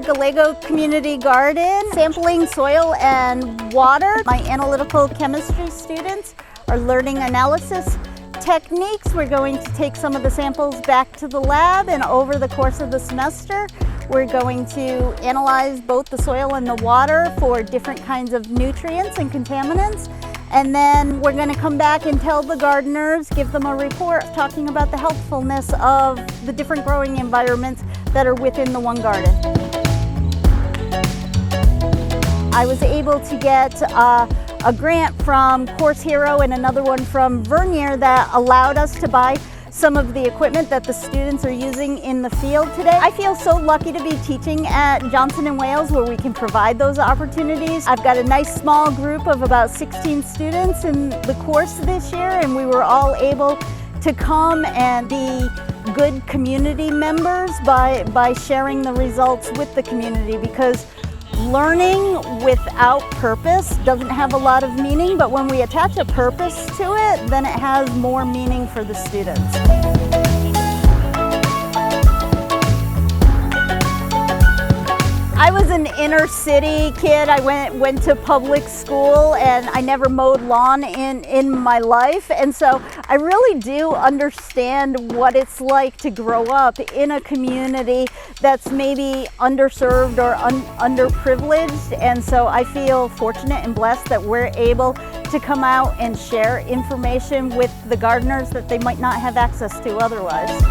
Gallego Community Garden, sampling soil and water. My analytical chemistry students are learning analysis techniques. We're going to take some of the samples back to the lab, and over the course of the semester, we're going to analyze both the soil and the water for different kinds of nutrients and contaminants. And then we're going to come back and tell the gardeners, give them a report talking about the healthfulness of the different growing environments that are within the one garden. I was able to get a grant from Course Hero and another one from Vernier that allowed us to buy some of the equipment that the students are using in the field today. I feel so lucky to be teaching at Johnson & Wales, where we can provide those opportunities. I've got a nice small group of about 16 students in the course this year, and we were all able to come and be good community members by sharing the results with the community, because learning without purpose doesn't have a lot of meaning, but when we attach a purpose to it, then it has more meaning for the students. I was an inner city kid. I went to public school, and I never mowed lawn in my life. And so I really do understand what it's like to grow up in a community that's maybe underserved or underprivileged. And so I feel fortunate and blessed that we're able to come out and share information with the gardeners that they might not have access to otherwise.